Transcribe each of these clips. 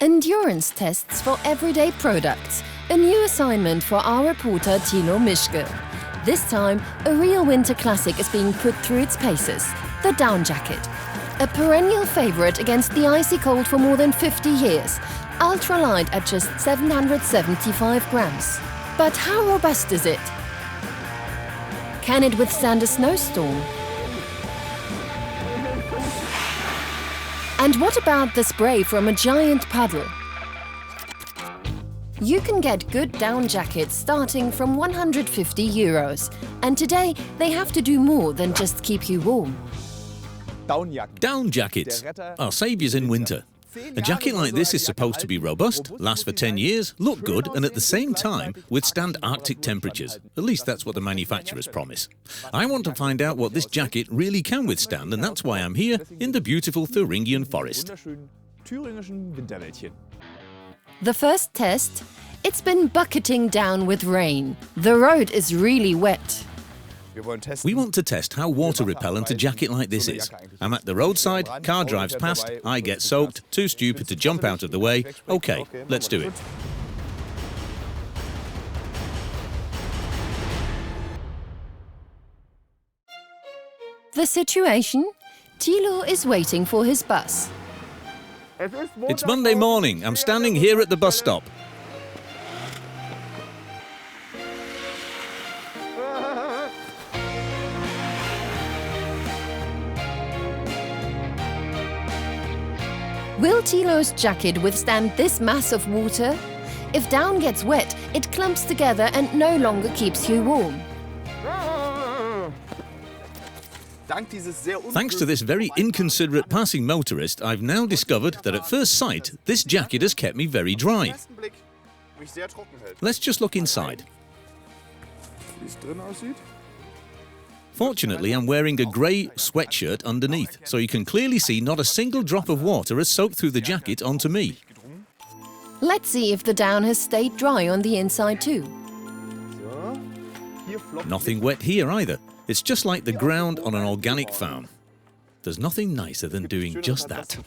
Endurance tests for everyday products. A new assignment for our reporter Thilo Mischke. This time, a real winter classic is being put through its paces. The down jacket. A perennial favorite against the icy cold for more than 50 years. Ultralight at just 775 grams. But how robust is it? Can it withstand a snowstorm? And what about the spray from a giant puddle? You can get good down jackets starting from €150. And today, they have to do more than just keep you warm. Down jackets are saviours in winter. A jacket like this is supposed to be robust, last for 10 years, look good, and at the same time withstand Arctic temperatures. At least that's what the manufacturers promise. I want to find out what this jacket really can withstand, and that's why I'm here in the beautiful Thuringian forest. The first test? It's been bucketing down with rain. The road is really wet. We want to test how water repellent a jacket like this is. I'm at the roadside, car drives past, I get soaked, too stupid to jump out of the way. Okay, let's do it. The situation? Thilo is waiting for his bus. It's Monday morning. I'm standing here at the bus stop. Will Thilo's jacket withstand this mass of water? If down gets wet, it clumps together and no longer keeps you warm. Thanks to this very inconsiderate passing motorist, I've now discovered that at first sight, this jacket has kept me very dry. Let's just look inside. Fortunately, I'm wearing a grey sweatshirt underneath, so you can clearly see not a single drop of water has soaked through the jacket onto me. Let's see if the down has stayed dry on the inside too. Nothing wet here either. It's just like the ground on an organic farm. There's nothing nicer than doing just that.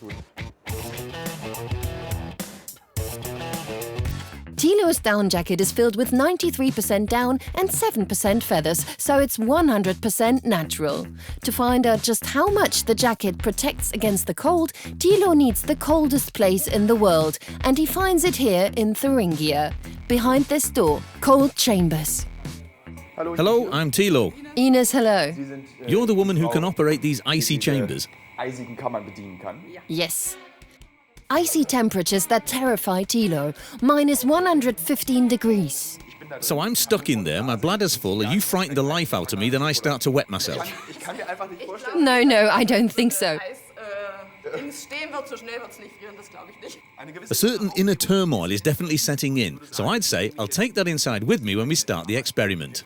Thilo's down jacket is filled with 93% down and 7% feathers, so it's 100% natural. To find out just how much the jacket protects against the cold, Thilo needs the coldest place in the world, and he finds it here in Thuringia. Behind this door, cold chambers. Hello, I'm Thilo. Ines, hello. You're the woman who can operate these icy chambers. Yes. Icy temperatures that terrify Thilo, minus 115 degrees. So I'm stuck in there, my bladder's full, and you frighten the life out of me, then I start to wet myself. No, I don't think so. A certain inner turmoil is definitely setting in, so I'd say I'll take that inside with me when we start the experiment.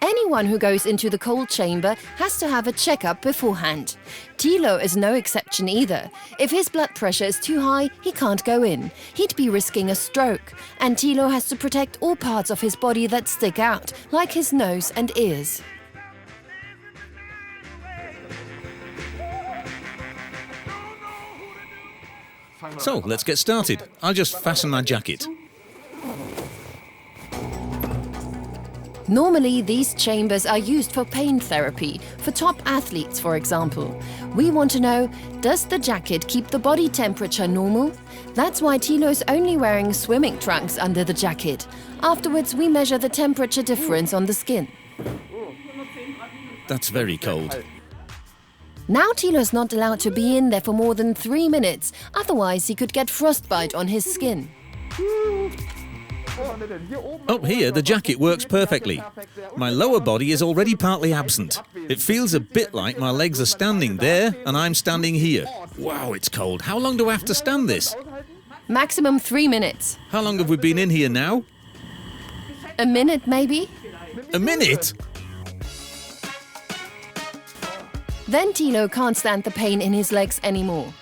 Anyone who goes into the cold chamber has to have a checkup beforehand. Thilo is no exception either. If his blood pressure is too high, he can't go in. He'd be risking a stroke. And Thilo has to protect all parts of his body that stick out, like his nose and ears. So, let's get started. I'll just fasten my jacket. Normally, these chambers are used for pain therapy, for top athletes, for example. We want to know, does the jacket keep the body temperature normal? That's why Thilo is only wearing swimming trunks under the jacket. Afterwards, we measure the temperature difference on the skin. That's very cold. Now Thilo is not allowed to be in there for more than 3 minutes, otherwise he could get frostbite on his skin. Up here, the jacket works perfectly. My lower body is already partly absent. It feels a bit like my legs are standing there and I'm standing here. Wow, it's cold. How long do I have to stand this? Maximum 3 minutes. How long have we been in here now? A minute, maybe? A minute? Then Thilo can't stand the pain in his legs anymore.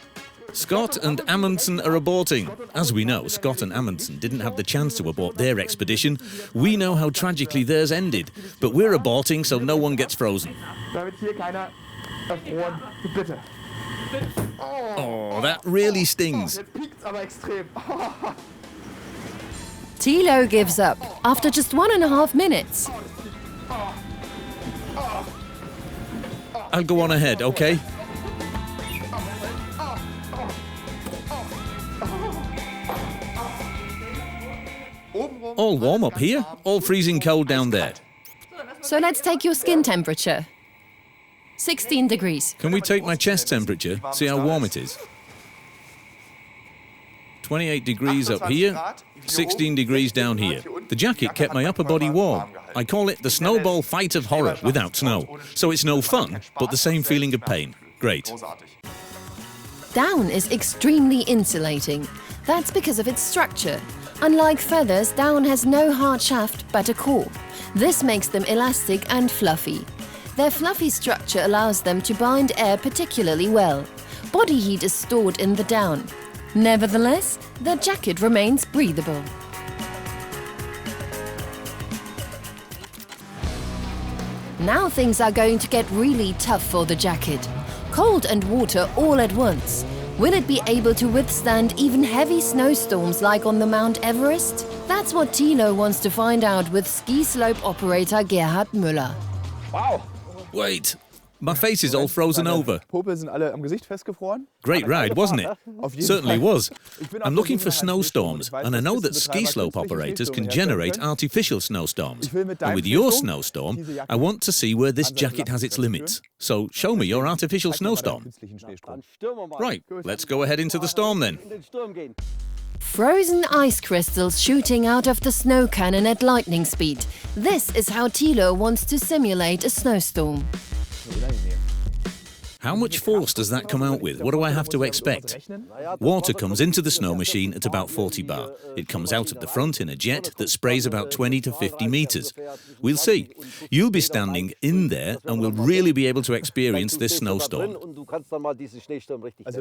Scott and Amundsen are aborting. As we know, Scott and Amundsen didn't have the chance to abort their expedition. We know how tragically theirs ended, but we're aborting so no one gets frozen. Oh, that really stings. Thilo gives up after just 1.5 minutes. I'll go on ahead, okay? All warm up here, all freezing cold down there. So let's take your skin temperature. 16 degrees. Can we take my chest temperature, see how warm it is? 28 degrees up here, 16 degrees down here. The jacket kept my upper body warm. I call it the snowball fight of horror without snow. So it's no fun, but the same feeling of pain. Great. Down is extremely insulating. That's because of its structure. Unlike feathers, down has no hard shaft but a core. This makes them elastic and fluffy. Their fluffy structure allows them to bind air particularly well. Body heat is stored in the down. Nevertheless, the jacket remains breathable. Now things are going to get really tough for the jacket. Cold and water all at once. Will it be able to withstand even heavy snowstorms like on the Mount Everest? That's what Thilo wants to find out with ski slope operator Gerhard Müller. Wow! Wait, my face is all frozen over. Great ride, wasn't it? Certainly was. I'm looking for snowstorms, and I know that ski slope operators can generate artificial snowstorms. And with your snowstorm, I want to see where this jacket has its limits. So show me your artificial snowstorm. Right, let's go ahead into the storm then. Frozen ice crystals shooting out of the snow cannon at lightning speed. This is how Thilo wants to simulate a snowstorm. How much force does that come out with? What do I have to expect? Water comes into the snow machine at about 40 bar. It comes out of the front in a jet that sprays about 20 to 50 meters. We'll see. You'll be standing in there and we'll really be able to experience this snowstorm.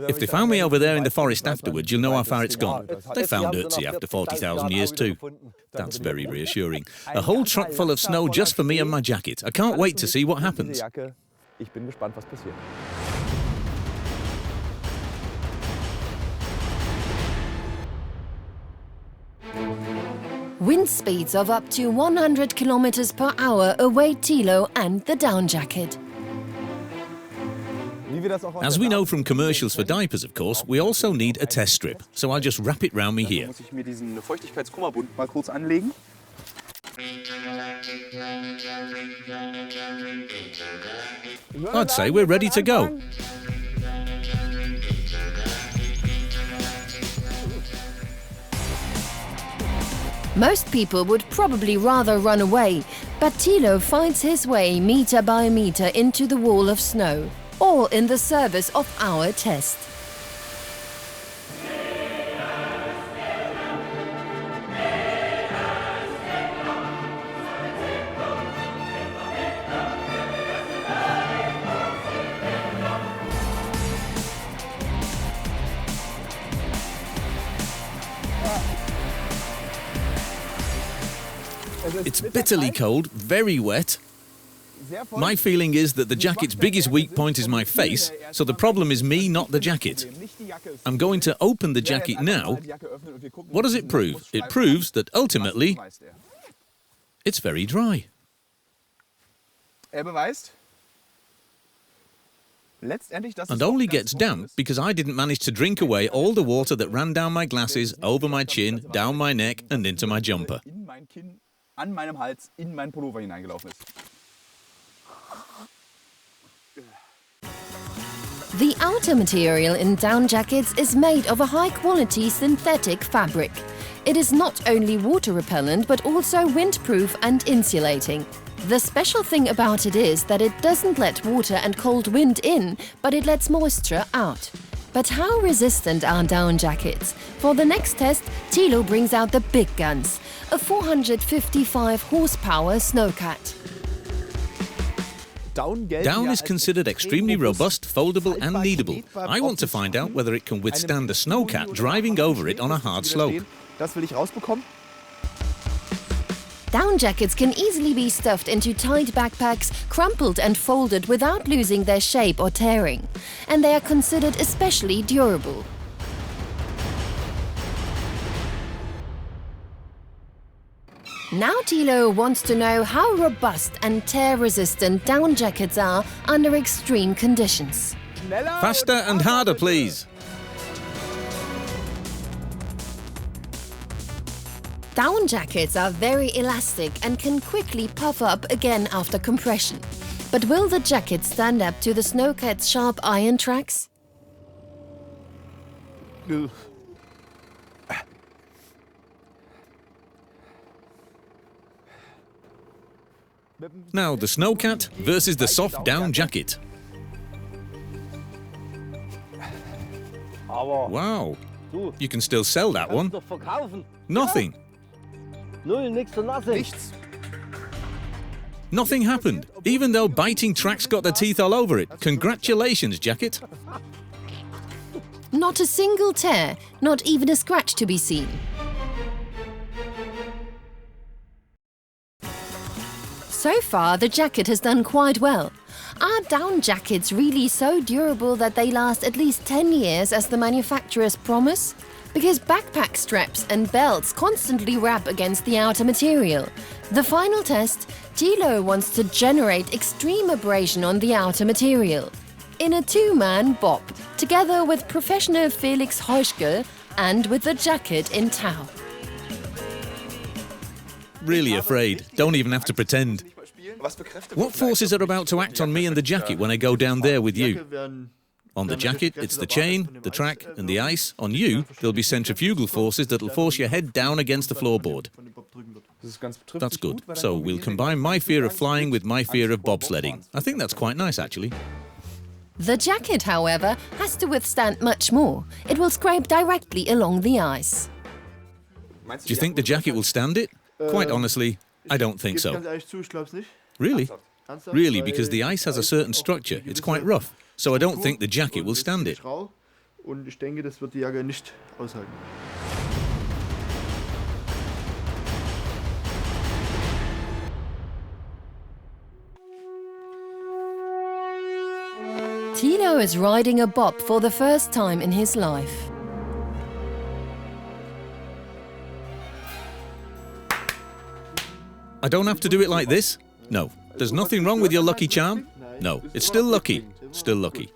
If they found me over there in the forest afterwards, you'll know how far it's gone. They found Ötzi after 40,000 years too. That's very reassuring. A whole truck full of snow just for me and my jacket. I can't wait to see what happens. Ich bin gespannt, was passiert. Wind speeds of up to 100 kilometers per hour await Thilo and the down jacket. As we know from commercials for diapers, of course, we also need a test strip. So I'll just wrap it round me here. Muss ich mir diesen Feuchtigkeitskummerbund mal kurz anlegen. I'd say we're ready to go. Most people would probably rather run away, but Thilo finds his way meter by meter into the wall of snow, all in the service of our test. It's bitterly cold, very wet. My feeling is that the jacket's biggest weak point is my face, so the problem is me, not the jacket. I'm going to open the jacket now. What does it prove? It proves that ultimately, it's very dry. And only gets damp because I didn't manage to drink away all the water that ran down my glasses, over my chin, down my neck and into my jumper. An meinem Hals in meinen Pullover hineingelaufen ist. The outer material in down jackets is made of a high-quality synthetic fabric. It is not only water repellent but also windproof and insulating. The special thing about it is that it doesn't let water and cold wind in, but it lets moisture out. But how resistant are down jackets? For the next test, Thilo brings out the big guns, a 455 horsepower snowcat. Down is considered extremely robust, foldable and kneadable. I want to find out whether it can withstand a snowcat driving over it on a hard slope. Das will ich rausbekommen. Down jackets can easily be stuffed into tight backpacks, crumpled and folded without losing their shape or tearing. And they are considered especially durable. Now Thilo wants to know how robust and tear-resistant down jackets are under extreme conditions. Faster and harder, please. Down jackets are very elastic and can quickly puff up again after compression. But will the jacket stand up to the snowcat's sharp iron tracks? Now the snowcat versus the soft down jacket. Wow, you can still sell that one. Nothing. Nothing happened, even though biting tracks got their teeth all over it. Congratulations, jacket. Not a single tear, not even a scratch to be seen. So far, the jacket has done quite well. Are down jackets really so durable that they last at least 10 years as the manufacturers promise? Because backpack straps and belts constantly rap against the outer material. The final test, Thilo wants to generate extreme abrasion on the outer material. In a two-man bob, together with professional Felix Heuschkel and with the jacket in tow. Really afraid. Don't even have to pretend. What forces are about to act on me and the jacket when I go down there with you? On the jacket, it's the chain, the track and the ice. On you, there'll be centrifugal forces that'll force your head down against the floorboard. That's good. So we'll combine my fear of flying with my fear of bobsledding. I think that's quite nice, actually. The jacket, however, has to withstand much more. It will scrape directly along the ice. Do you think the jacket will stand it? Quite honestly, I don't think so. Really? Really, because the ice has a certain structure. It's quite rough. So I don't think the jacket will stand it. Thilo is riding a bob for the first time in his life. I don't have to do it like this? No. There's nothing wrong with your lucky charm? No. It's still lucky. Still lucky.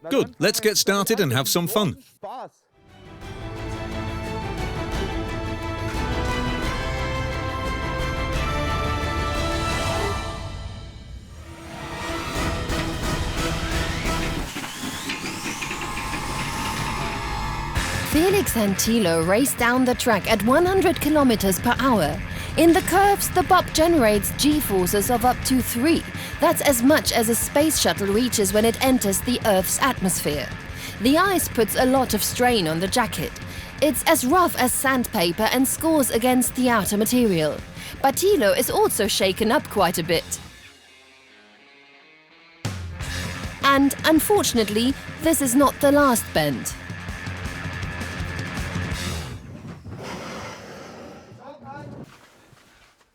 Good. Let's get started and have some fun. Felix and Thilo race down the track at 100 kilometers per hour. In the curves, the bob generates G-forces of up to 3. That's as much as a space shuttle reaches when it enters the Earth's atmosphere. The ice puts a lot of strain on the jacket. It's as rough as sandpaper and scores against the outer material. But Thilo is also shaken up quite a bit. And unfortunately, this is not the last bend.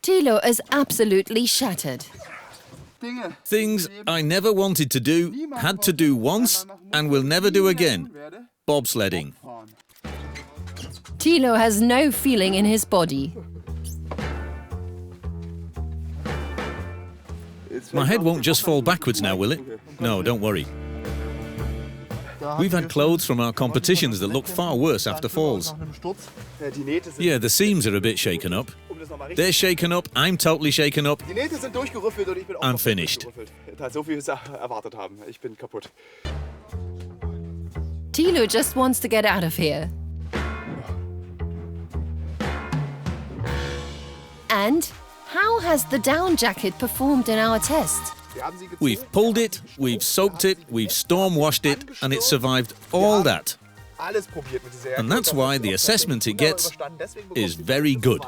Thilo is absolutely shattered. Things I never wanted to do, had to do once, and will never do again. Bobsledding. Thilo has no feeling in his body. My head won't just fall backwards now, will it? No, don't worry. We've had clothes from our competitions that look far worse after falls. Yeah, the seams are a bit shaken up. They're shaken up, I'm totally shaken up. I'm finished. Thilo just wants to get out of here. And how has the down jacket performed in our test? We've pulled it, we've soaked it, we've storm washed it, and it survived all that. And that's why the assessment it gets is very good.